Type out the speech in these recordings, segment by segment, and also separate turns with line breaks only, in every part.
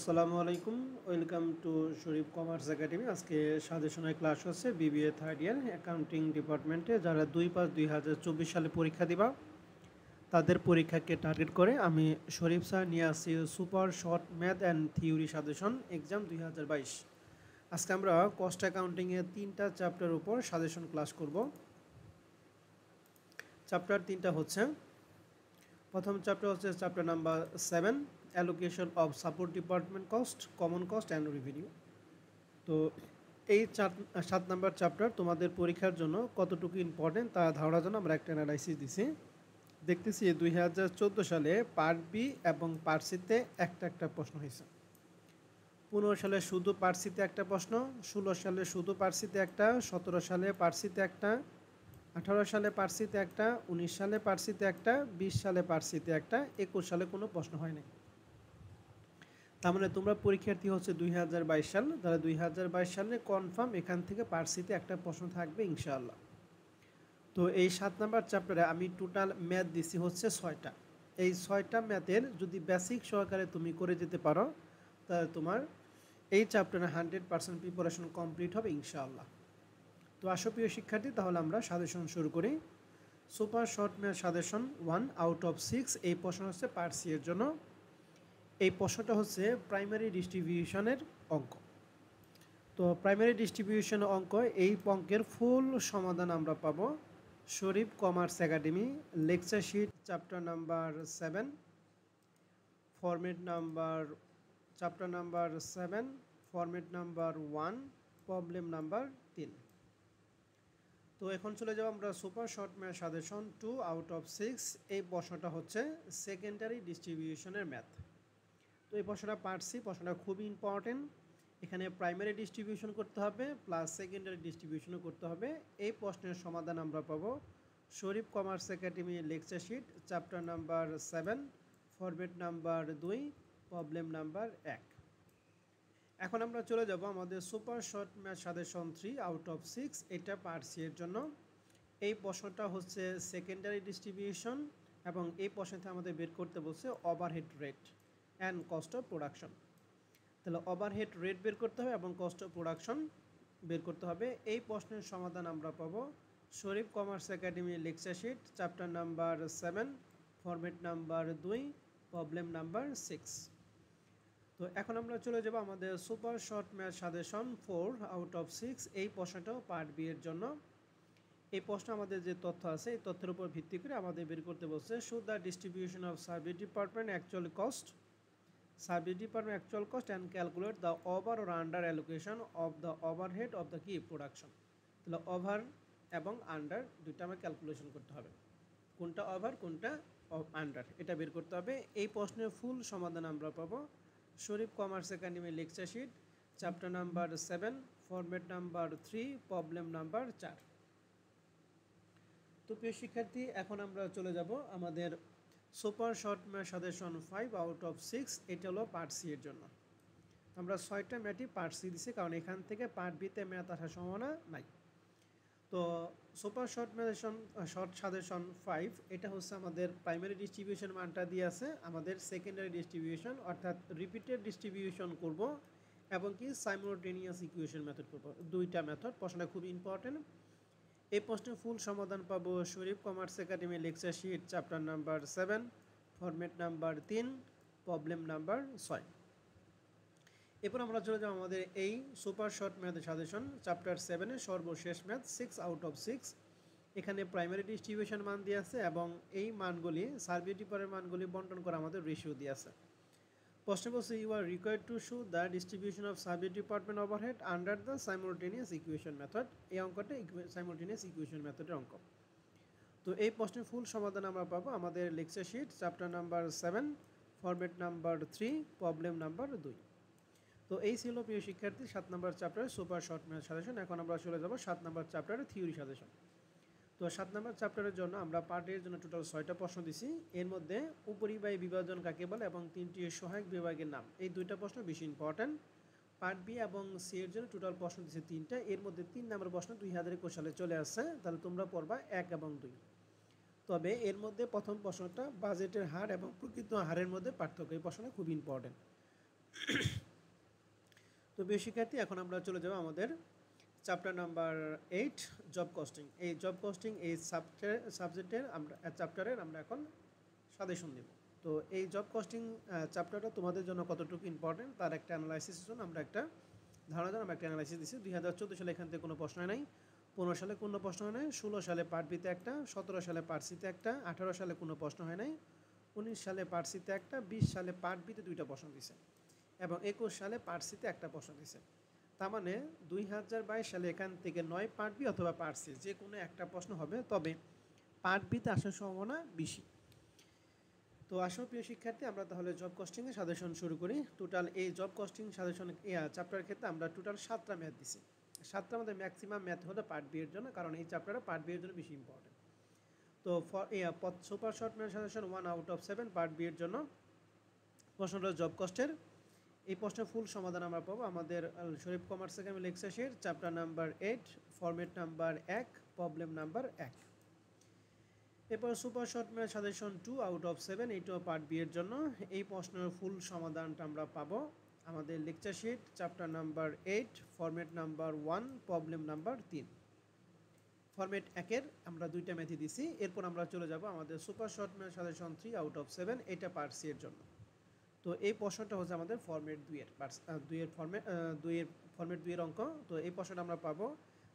আসসালামু আলাইকুম, welcome to Sharif commerce academy. আজকে সাজেশনের ক্লাস হচ্ছে বিবিএ থার্ড ইয়ার অ্যাকাউন্টিং ডিপার্টমেন্টে যারা 2/5/2024 সালে পরীক্ষা দিবা তাদের পরীক্ষাকে টার্গেট করে আমি শরীফ স্যার নিয়ে আসছি super short math and theory suggestion exam 2022। আজকে আমরা কস্ট অ্যাকাউন্টিংয়ের 3টা চ্যাপ্টার উপর সাজেশন ক্লাস করব। চ্যাপ্টার 3টা হচ্ছে, প্রথম চ্যাপ্টার হচ্ছে chapter number 7, allocation of support department cost, common cost and revenue. তো এই 7 নাম্বার চ্যাপ্টার তোমাদের পরীক্ষার জন্য কতটুকু ইম্পর্টেন্ট তা ধারণার জন্য আমরা একটা অ্যানালাইসিস দিছি। দেখতেছি 2014 সালে পার্ট বি এবং পার্ট সিতে একটা প্রশ্ন হয়েছে। 15 সালে শুধু পার্ট সিতে একটা প্রশ্ন, 16 সালে শুধু পার্ট সিতে একটা, 17 সালে পার্ট সিতে একটা, 18 সালে পার্ট সিতে একটা, 19 সালে পার্ট সিতে একটা, 20 সালে পার্ট সিতে একটা, 21 সালে কোনো প্রশ্ন হয়নি। তার মানে তোমরা পরীক্ষার্থী হচ্ছে 2022 সাল, তাহলে 2022 সালে কনফার্ম এখান থেকে পার্ট সিতে একটা প্রশ্ন থাকবে ইনশাআল্লাহ। তো এই 7 নাম্বার চ্যাপ্টারে আমি টোটাল ম্যাথ দিছি হচ্ছে 6টা। এই 6টা ম্যাথের যদি বেসিক সহকারে তুমি করে যেতে পারো তাহলে তোমার এই চ্যাপ্টারে 100% প্রিপারেশন কমপ্লিট হবে ইনশাআল্লাহ। তো আসো প্রিয় শিক্ষার্থী, তাহলে আমরা সাজেশন শুরু করি। Super short math suggestion 1 out of 6, এই প্রশ্ন হচ্ছে পার্ট সি এর জন্য। এই প্রশ্নটা হচ্ছে প্রাইমারি ডিস্ট্রিবিউশনের অঙ্ক। তো প্রাইমারি ডিস্ট্রিবিউশন অঙ্ক, এই অঙ্কের ফুল সমাধান আমরা পাবো Sharif commerce academy lecture sheet chapter number 7, format number chapter number 7, format number 1, problem number 3। তো এখন চলে যাব আমরা super short math suggestion 2 out of 6। এই প্রশ্নটা হচ্ছে সেকেন্ডারি ডিস্ট্রিবিউশনের ম্যাথ। তো এই প্রশ্নটা পার্ট সি, প্রশ্নটা খুবই ইম্পর্টেন্ট। এখানে প্রাইমারি ডিস্ট্রিবিউশন করতে হবে প্লাস সেকেন্ডারি ডিস্ট্রিবিউশনও করতে হবে। এই প্রশ্নের সমাধান আমরা পাবো Sharif commerce academy lecture sheet chapter number 7, format number 2, problem number 1। এখন আমরা চলে যাব আমাদের super short math suggestion 3 out of 6, এটা পার্ট সি এর জন্য। এই প্রশ্নটা হচ্ছে সেকেন্ডারি ডিস্ট্রিবিউশন এবং এই প্রশ্নটা আমাদের বের করতে বলছে overhead rate and cost of production. তাহলে ওভারহেড রেট বের করতে হবে এবং কস্ট অফ প্রোডাকশন বের করতে হবে। এই প্রশ্নের সমাধান আমরা পাবো Sharif commerce academy lecture sheet chapter number 7, format number 2, problem number 6। তো এখন আমরা চলে যাব আমাদের super short math suggestion 4 out of 6, এই প্রশ্নটাও পার্ট বি এর জন্য। এই প্রশ্ন আমাদের যে তথ্য আছে এই তথ্যের উপর ভিত্তি করে আমাদের বের করতে বলছে show the distribution of service department actual cost, service department actual cost and calculate the over or under allocation of the overhead of the কি প্রোডাকশন। তাহলে ওভার এবং আন্ডার দুইটা আমার ক্যালকুলেশন করতে হবে, কোনটা ওভার কোনটা আন্ডার এটা বের করতে হবে। এই প্রশ্নের ফুল সমাধান আমরা পাবো Sharif commerce academy lecture sheet chapter number 7, format number 3, problem number 4। তো প্রিয় শিক্ষার্থী, এখন আমরা চলে যাব আমাদের super short math suggestion 5 out of 6, এটা হলো পার্ট সি এর জন্য। আমরা 6টা ম্যাথই পার্ট সি দিছি কারণ এখান থেকে পার্ট বিতে ম্যাথ আসার সম্ভাবনা নাই। তো সুপার শর্ট সাজেশন 5, এটা হচ্ছে আমাদের প্রাইমারি ডিস্ট্রিবিউশন মানটা দিয়ে আছে, আমাদের সেকেন্ডারি ডিস্ট্রিবিউশন অর্থাৎ রিপিটেড ডিস্ট্রিবিউশন করব এবং কি সাইমultaneous ইকুয়েশন মেথড করব। দুইটা মেথড, প্রশ্নটা খুব ইম্পর্টেন্ট। এই প্রশ্নের ফুল সমাধান পাবো Sharif commerce academy lecture sheet chapter number 7, format number 3, problem number 6। এরপর আমরা চলে যাব আমাদের এই super short math suggestion chapter 7-এর সর্বশেষ ম্যাথ 6 আউট অফ 6। এখানে প্রাইমারি ডিস্ট্রিবিউশন মান দিয়ে আছে এবং এই মানগুলি সার্ভিস ডিপার্টমেন্টের মানগুলি বন্টন করা আমাদের রেশিও দিয়ে আছে। প্রশ্ন বলছে you are required to show the distribution of service department overhead under the simultaneous equation method. এই অঙ্কটা সাইমultaneous ইকুয়েশন মেথডের অঙ্ক। তো এই প্রশ্নের ফুল সমাধান আমরা পাবো আমাদের lecture sheet chapter number 7, format number 3, problem number 2। তো এই ছিল প্রিয় শিক্ষার্থী 7 নম্বর চ্যাপ্টারের সুপার শর্ট ম্যাথ সাজেশন। এখন আমরা চলে যাব 7 নম্বর চ্যাপ্টারের থিওরি সাজেশন। তো 7 নম্বর চ্যাপ্টারের জন্য আমরা পার্টের জন্য টোটাল 6টা প্রশ্ন দিছি। এর মধ্যে উপরিবাহী বিভাজন কাকে বলে এবং 3টি সহায়ক বিভাগের নাম, এই দুইটা প্রশ্ন বেশি ইম্পর্টেন্ট। পার্ট বি এবং সি এর জন্য টোটাল প্রশ্ন দিচ্ছে 3টা, এর মধ্যে 3 নম্বর প্রশ্ন 2021 সালে চলে আসছে, তাহলে তোমরা পড়বা 1 এবং 2। তবে এর মধ্যে প্রথম প্রশ্নটা বাজেটের হার এবং প্রকৃত হারের মধ্যে পার্থক্য, এই প্রশ্নটা খুব ইম্পর্টেন্ট। তো প্রিয় শিক্ষার্থী, এখন আমরা চলে যাব আমাদের চ্যাপ্টার নাম্বার 8 জব কস্টিং। এই জব কস্টিং এই সাবজেক্টের চ্যাপ্টারের আমরা এখন সাজেশন দেব। তো এই জব কস্টিং চ্যাপ্টারটা তোমাদের জন্য কতটুকু ইম্পর্টেন্ট তার একটা অ্যানালাইসিসের জন্য আমরা একটা ধারণা আমরা একটা অ্যানালাইসিস দিচ্ছি। 2014 সালে এখান থেকে কোনো প্রশ্ন নাই, 15 সালে কোনো প্রশ্ন হয় নাই, 16 সালে পার্ট বিতে একটা, 17 সালে পার্ট সিতে একটা, 18 সালে কোনো প্রশ্ন হয় নাই, 19 সালে পার্ট সিতে একটা, 20 সালে পার্ট বিতে 2টা প্রশ্ন দিছে এবং 21 সালে পার্ট সিতে একটা প্রশ্ন দিছে। তার মানে 2022 সালে এখান থেকে 9 পার্ট বি অথবা পার্ট সি যে কোনো একটা প্রশ্ন হবে, তবে পার্ট বিতে আসার সম্ভাবনা বেশি। তো আসো প্রিয় শিক্ষার্থী, আমরা তাহলে জব কস্টিংয়ের সাজেশন শুরু করি। টোটাল এই জব কস্টিং সাজেশন চ্যাপ্টারের ক্ষেত্রে আমরা টোটাল 7টা ম্যাথ দিছি। 7টার মধ্যে ম্যাক্সিমাম ম্যাথ হলো পার্ট বি এর জন্য, কারণ এই চ্যাপ্টারটা পার্ট বি এর জন্য বেশি ইম্পর্টেন্ট। তো super short math suggestion 1 out of 7 part B এর জন্য প্রশ্নটা জব কস্টের। এই প্রশ্নের ফুল সমাধান আমরা পাবো আমাদের শরীফ কমার্স একাডেমি লেকচারের chapter number 8 format number 1 problem number 1। এরপর super short math suggestion 2 out of 7 এইটাও পার্ট বি এর জন্য। এই প্রশ্নের ফুল সমাধানটা আমরা পাবো আমাদের lecture sheet chapter number 8 format number 1 problem number 3। Format 1-এর আমরা 2টা ম্যাথই দিছি। এরপর আমরা চলে যাব আমাদের super short math suggestion 3 out of 7 এটা পার্ট সি এর জন্য। তো এই প্রশ্নটা হচ্ছে আমাদের ফরম্যাট 2-এর ফরম্যাট 2-এর অঙ্ক। তো এই প্রশ্নটা আমরা পাবো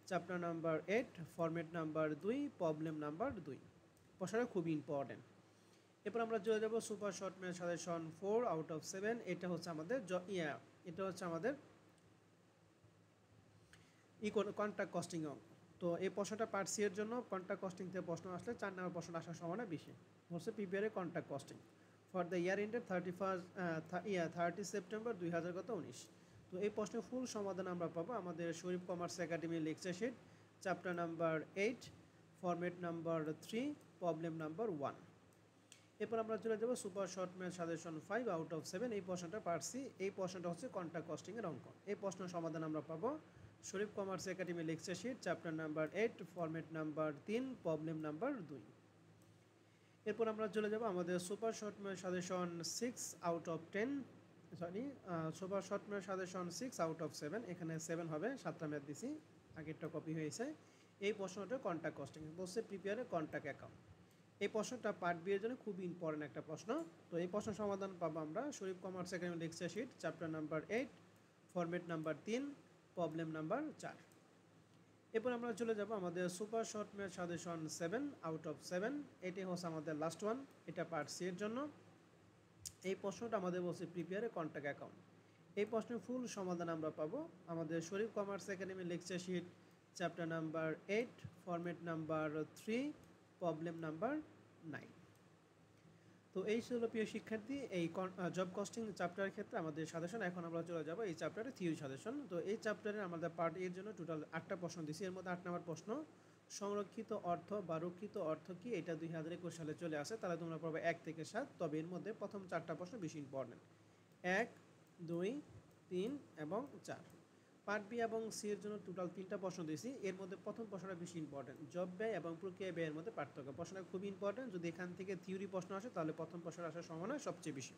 chapter number 8 format number 2 problem number 2। প্রশ্নটা খুবই ইম্পর্টেন্ট। এরপর আমরা চলে যাব super short math suggestion 4 out of 7। এটা হচ্ছে আমাদের কন্ট্রাক্ট কস্টিং অঙ্ক। তো এই প্রশ্নটা পার্ট সি এর জন্য কন্ট্রাক্ট কস্টিং থেকে প্রশ্ন আসলে 4 নম্বর প্রশ্ন আসার সম্ভাবনা বেশি। হচ্ছে প্রিপেয়ারে contract costing for the year ended 30 September 2019। তো এই প্রশ্নের ফুল সমাধান আমরা পাবো আমাদের Sharif commerce academy lecture sheet chapter number 8 format number 3 problem number 1। এরপর আমরা চলে যাব super short math suggestion 5 out of 7। এই প্রশ্নটা পার্ট সি। এই প্রশ্নটা হচ্ছে কন্ট্রাক্ট কস্টিংয়ের অঙ্ক। এই প্রশ্নের সমাধান আমরা পাবো Sharif commerce academy lecture sheet chapter number 8 format number 3 problem number 2। এরপর আমরা চলে যাব আমাদের super short math suggestion 6 out of 10 super short math suggestion 6 out of 7। এখানে 7 হবে, 7টা ম্যাথ দিছি, আগেরটা কপি হয়েছে। এই প্রশ্নটা কন্ট্রাক্ট কস্টিং বলছে প্রিপেয়ারে কন্ট্রাক্ট অ্যাকাউন্ট। এই প্রশ্নটা পার্ট বি এর জন্য খুবই ইম্পর্টেন্ট একটা প্রশ্ন। তো এই প্রশ্ন সমাধান পাবো আমরা Sharif commerce academy lecture sheet chapter number 8 format number 3 problem number 4। এরপর আমরা চলে যাব আমাদের super short math suggestion 7 out of 7। এটি হচ্ছে আমাদের লাস্ট ওয়ান, এটা পার্ট সি এর জন্য। এই প্রশ্নটা আমাদের বলছে প্রিপেয়ারে কন্ট্রাক্ট অ্যাকাউন্ট। এই প্রশ্নের ফুল সমাধান আমরা পাবো আমাদের Sharif commerce academy lecture sheet chapter number 8 format number 3 problem number 9। তো এই ছিল প্রিয় শিক্ষার্থী এই জব কস্টিং চ্যাপ্টারের ক্ষেত্রে আমাদের সাজেশন। এখন আমরা চলে যাব এই চ্যাপ্টারে থিওরি সাজেশন। তো এই চ্যাপ্টারে আমাদের পার্ট এর জন্য টোটাল 8টা প্রশ্ন দিছি। এর মধ্যে 8 নম্বর প্রশ্ন সংরক্ষিত অর্থ বা রক্ষিত অর্থ কি, এটা 2021 সালে চলে আসে। তাহলে তোমরা পড়বে 1 থেকে 7। তবে এর মধ্যে প্রথম 4টা প্রশ্ন বেশি ইম্পর্টেন্ট, 1, 2, 3 এবং 4। পার্ট বি এবং সি এর জন্য টোটাল 3টা প্রশ্ন দিয়েছি। এর মধ্যে প্রথম প্রশ্নটা বেশি ইম্পর্টেন্ট, জব ব্যয় এবং প্রক্রিয়া ব্যয়ের মধ্যে পার্থক্য। প্রশ্নটা খুবই ইম্পর্টেন্ট। যদি এখান থেকে থিওরি প্রশ্ন আসে তাহলে প্রথম প্রশ্ন আসার সম্ভাবনা সবচেয়ে বেশি।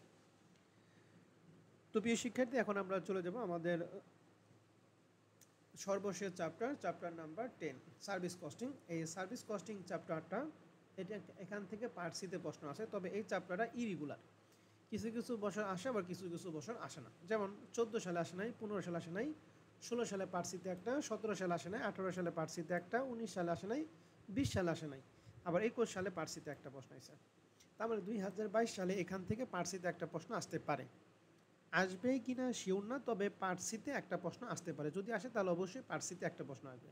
তো প্রিয় শিক্ষার্থী, এখন আমরা চলে যাব আমাদের সর্বশেষ চ্যাপ্টার নাম্বার 10 সার্ভিস কস্টিং। এই সার্ভিস কস্টিং চ্যাপ্টারটা এটা এখান থেকে পার্ট সিতে প্রশ্ন আসে। তবে এই চ্যাপ্টারটা ইরেগুলার, কিছু কিছু বছর আসে আবার কিছু কিছু বছর আসে না। যেমন 14 সালে আসে নাই, 15 সালে আসে নাই, 16 সালে পার্ট সিতে একটা, 17 সালে আসে নাই, 18 সালে পার্ট সিতে একটা, 19 সালে আসে নাই, 20 সালে আসে নাই, আবার 21 সালে পার্ট সিতে একটা প্রশ্ন আসে। তার মানে 2022 সালে এখান থেকে পার্ট সিতে একটা প্রশ্ন আসতে পারে। আসবে কি না শিওর না, তবে পার্ট সিতে একটা প্রশ্ন আসতে পারে। যদি আসে তাহলে অবশ্যই পার্ট সিতে একটা প্রশ্ন আসবে।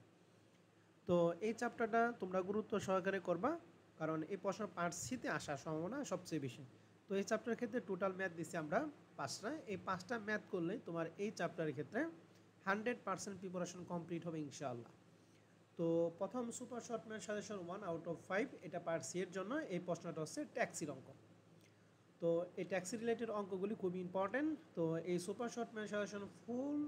তো এই চ্যাপ্টারটা তোমরা গুরুত্ব সহকারে করবা, কারণ এই প্রশ্ন পার্ট সিতে আসার সম্ভাবনা সবচেয়ে বেশি। তো এই চ্যাপ্টারের ক্ষেত্রে টোটাল ম্যাথ দিচ্ছি আমরা 5টা। এই 5টা ম্যাথ করলে তোমার এই চ্যাপ্টারের ক্ষেত্রে 100% প্রিপারেশন কমপ্লিট হবে ইনশাআল্লাহ। তো প্রথম super short math suggestion 1 out of 5 এটা পার্ট সি এর জন্য। এই প্রশ্নটা হচ্ছে ট্যাক্সির অঙ্ক। তো এই ট্যাক্সি রিলেটেড অঙ্কগুলি খুবই ইম্পর্টেন্ট। তো এই super short math suggestion full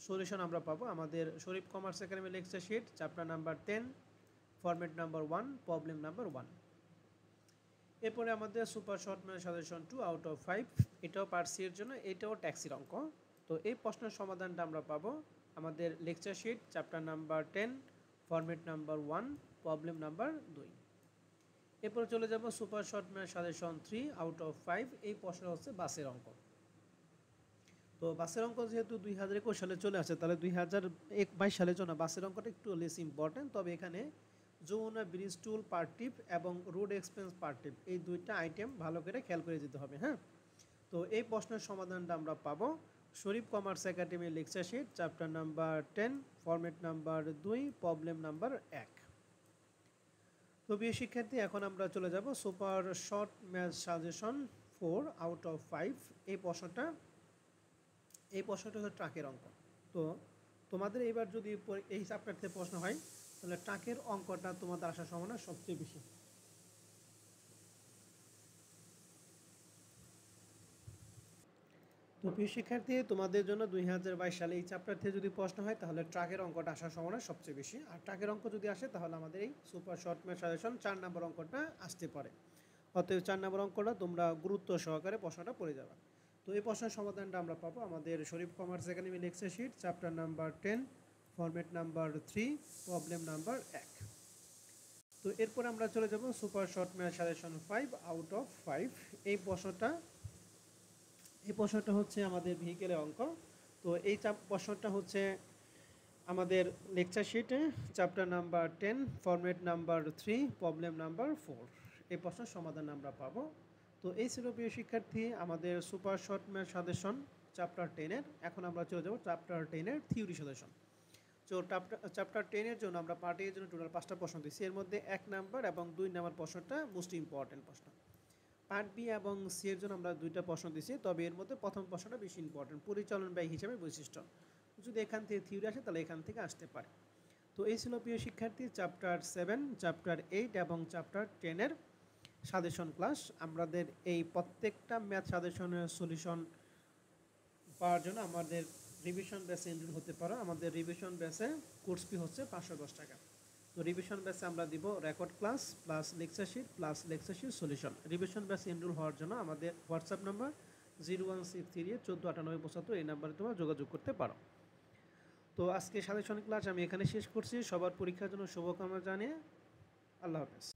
solution আমরা পাবো আমাদের Sharif commerce academy lecture sheet chapter number 10 format number 1 problem number 1। এরপরে আমাদের super short math suggestion 2 out of 5, এটাও পার্ট সি এর জন্য, এটাও ট্যাক্সির অঙ্ক। তো এই প্রশ্নের সমাধানটা আমরা পাবো আমাদের lecture sheet chapter number 10 format number 1 problem number 2। এরপরে চলে যাব super short math suggestion 3 out of 5, এই প্রশ্ন হচ্ছে বাসের অঙ্ক। তো বাসের অঙ্ক যেহেতু 2021 সালে চলে আসে, তাহলে 2022 সালের জন্য বাসের অঙ্কটা একটু লেস ইম্পর্টেন্ট। তবে এখানে যমুনা ব্রিজ টুল পার্ট টিপ এবং রোড এক্সপেন্স পার্ট টিপ, এই দুইটা আইটেম ভালো করে খেয়াল করে যেতে হবে। হ্যাঁ, তো এই প্রশ্নের সমাধানটা আমরা পাবো শরীফ কমার্স একাডেমির lecture sheet chapter number 10 format number 2 problem number 1। তো প্রিয় শিক্ষার্থী, এখন আমরা চলে যাব super short math suggestion 4 out of 5, এই প্রশ্নটা হচ্ছে ট্রাকের অঙ্ক। তো তোমাদের এবার যদি এই চ্যাপ্টার থেকে প্রশ্ন হয়, তাহলে ট্রাকের অঙ্কটা তোমাদের আসার সম্ভাবনা সবচেয়ে বেশি। তো প্রিয় শিক্ষার্থী, তোমাদের জন্য 2022 সালে এই চ্যাপ্টার থেকে যদি প্রশ্ন হয়, তাহলে ট্রাকের অঙ্কটা আসার সম্ভাবনা সবচেয়ে বেশি। আর ট্রাকের অঙ্ক যদি আসে, তাহলে আমাদের এই সুপার শর্ট ম্যাথ সাজেশন 4 নম্বর অঙ্কটা আসতে পারে। অতএব 4 নম্বর অঙ্কটা তোমরা গুরুত্ব সহকারে প্রশ্নটা পড়ে যাবে। তো এই প্রশ্নের সমাধানটা আমরা পাবো আমাদের Sharif commerce academy lecture sheet chapter number 10 format number 3 problem number 1। তো এরপর আমরা চলে যাব super short math suggestion 5 out of 5, এই প্রশ্নটা হচ্ছে আমাদের ভেহিকেলের অঙ্ক। তো এই প্রশ্নটা হচ্ছে আমাদের লেকচার শিটে chapter number 10 format number 3 problem number 4, এই প্রশ্নের সমাধান আমরা পাবো। তো এই ছিল প্রিয় শিক্ষার্থী আমাদের super short math suggestion chapter 10-এর। এখন আমরা চলে যাব চ্যাপ্টার 10-এর থিওরি সাজেশন। তো চ্যাপ্টার 10-এর জন্য আমরা পার্ট এর জন্য টোটাল 5টা প্রশ্ন দিচ্ছি। এর মধ্যে 1 নাম্বার এবং 2 নাম্বার প্রশ্নটা মোস্ট ইম্পর্টেন্ট প্রশ্ন। পার্ট বি এবং সি এর জন্য আমরা 2টা প্রশ্ন দিচ্ছি, তবে এর মধ্যে প্রথম প্রশ্নটা বেশি ইম্পর্টেন্ট, পরিচালন ব্যয় হিসাবে বৈশিষ্ট্য। যদি এখান থেকে থিওরি আসে, তাহলে এখান থেকে আসতে পারে। তো এই ছিল প্রিয় শিক্ষার্থী চ্যাপ্টার 7, চ্যাপ্টার 8 এবং চ্যাপ্টার 10-এর সাজেশন ক্লাস। আমাদের এই প্রত্যেকটা ম্যাথ সাজেশনের সলিউশন পাওয়ার জন্য আমাদের রিভিশন ব্যাচে এনরোল হতে পারো। আমাদের রিভিশন ব্যাচে কোর্স ফি হচ্ছে 510 টাকা। তো রিভিশন ব্যাচে আমরা দিব record class plus lecture sheet plus lecture sheet solution. Revision ব্যাচে এনরোল হওয়ার জন্য আমাদের হোয়াটসঅ্যাপ নাম্বার 0163149875, এই নাম্বারে তোমরা যোগাযোগ করতে পারো। তো আজকে সাজেশন ক্লাস আমি এখানে শেষ করছি। সবার পরীক্ষার জন্য শুভকামনা জানিয়ে আল্লাহ হাফেজ।